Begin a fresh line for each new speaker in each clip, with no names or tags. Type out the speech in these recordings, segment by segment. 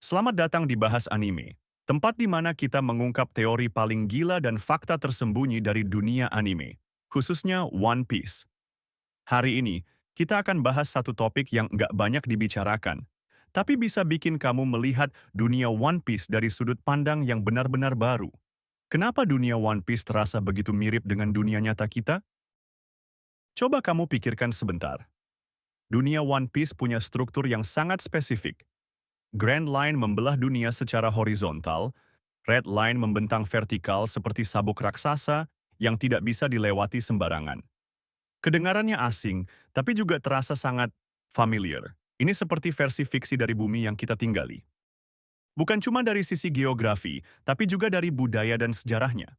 Selamat datang di Bahas Anime, tempat di mana kita mengungkap teori paling gila dan fakta tersembunyi dari dunia anime, khususnya One Piece. Hari ini, kita akan bahas satu topik yang nggak banyak dibicarakan, tapi bisa bikin kamu melihat dunia One Piece dari sudut pandang yang benar-benar baru. Kenapa dunia One Piece terasa begitu mirip dengan dunia nyata kita? Coba kamu pikirkan sebentar. Dunia One Piece punya struktur yang sangat spesifik. Grand Line membelah dunia secara horizontal, Red Line membentang vertikal seperti sabuk raksasa yang tidak bisa dilewati sembarangan. Kedengarannya asing, tapi juga terasa sangat familiar. Ini seperti versi fiksi dari bumi yang kita tinggali. Bukan cuma dari sisi geografi, tapi juga dari budaya dan sejarahnya.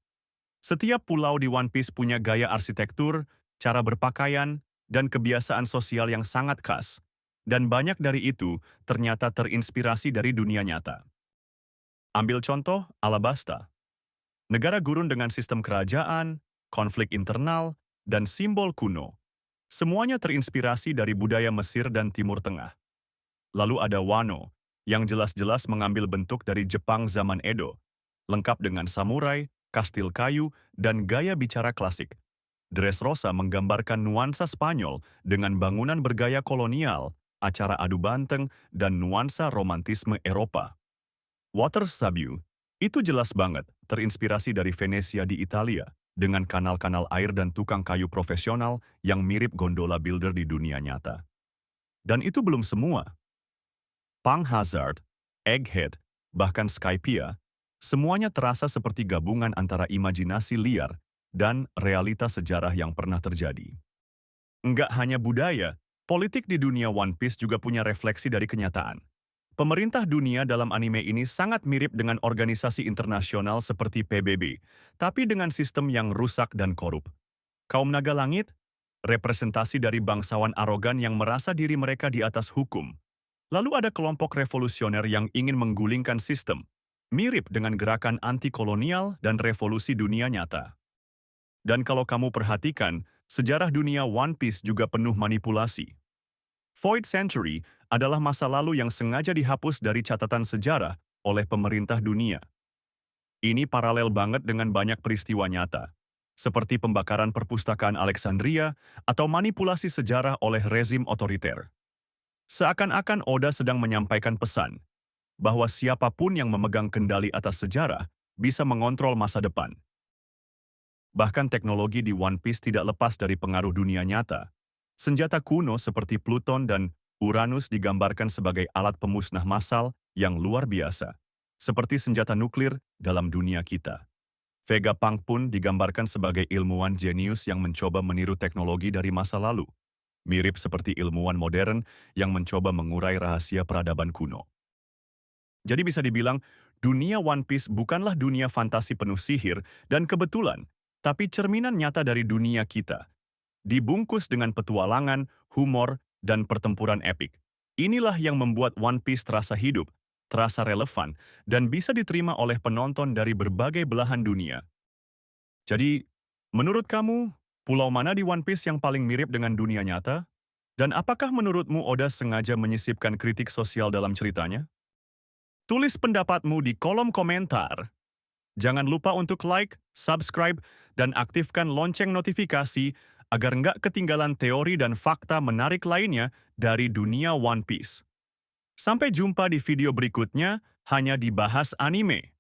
Setiap pulau di One Piece punya gaya arsitektur, cara berpakaian, dan kebiasaan sosial yang sangat khas. Dan banyak dari itu ternyata terinspirasi dari dunia nyata. Ambil contoh Alabasta, negara gurun dengan sistem kerajaan, konflik internal, dan simbol kuno. Semuanya terinspirasi dari budaya Mesir dan Timur Tengah. Lalu ada Wano, yang jelas-jelas mengambil bentuk dari Jepang zaman Edo, lengkap dengan samurai, kastil kayu, dan gaya bicara klasik. Dressrosa menggambarkan nuansa Spanyol dengan bangunan bergaya kolonial, acara adu banteng, dan nuansa romantisme Eropa. Water Sabio, itu jelas banget terinspirasi dari Venesia di Italia, dengan kanal-kanal air dan tukang kayu profesional yang mirip gondola builder di dunia nyata. Dan itu belum semua. Pang Hazard, Egghead, bahkan Skypiea, semuanya terasa seperti gabungan antara imajinasi liar dan realitas sejarah yang pernah terjadi. Enggak hanya budaya, politik di dunia One Piece juga punya refleksi dari kenyataan. Pemerintah dunia dalam anime ini sangat mirip dengan organisasi internasional seperti PBB, tapi dengan sistem yang rusak dan korup. Kaum naga langit, representasi dari bangsawan arogan yang merasa diri mereka di atas hukum. Lalu ada kelompok revolusioner yang ingin menggulingkan sistem, mirip dengan gerakan anti-kolonial dan revolusi dunia nyata. Dan kalau kamu perhatikan, sejarah dunia One Piece juga penuh manipulasi. Void Century adalah masa lalu yang sengaja dihapus dari catatan sejarah oleh pemerintah dunia. Ini paralel banget dengan banyak peristiwa nyata, seperti pembakaran perpustakaan Alexandria atau manipulasi sejarah oleh rezim otoriter. Seakan-akan Oda sedang menyampaikan pesan bahwa siapapun yang memegang kendali atas sejarah bisa mengontrol masa depan. Bahkan teknologi di One Piece tidak lepas dari pengaruh dunia nyata. Senjata kuno seperti Pluton dan Uranus digambarkan sebagai alat pemusnah massal yang luar biasa, seperti senjata nuklir dalam dunia kita. Vegapunk pun digambarkan sebagai ilmuwan jenius yang mencoba meniru teknologi dari masa lalu, mirip seperti ilmuwan modern yang mencoba mengurai rahasia peradaban kuno. Jadi bisa dibilang, dunia One Piece bukanlah dunia fantasi penuh sihir dan kebetulan, tapi cerminan nyata dari dunia kita, dibungkus dengan petualangan, humor, dan pertempuran epik. Inilah yang membuat One Piece terasa hidup, terasa relevan, dan bisa diterima oleh penonton dari berbagai belahan dunia. Jadi, menurut kamu, pulau mana di One Piece yang paling mirip dengan dunia nyata? Dan apakah menurutmu Oda sengaja menyisipkan kritik sosial dalam ceritanya? Tulis pendapatmu di kolom komentar. Jangan lupa untuk like, subscribe, dan aktifkan lonceng notifikasi agar nggak ketinggalan teori dan fakta menarik lainnya dari dunia One Piece. Sampai jumpa di video berikutnya, hanya di Bahas Anime.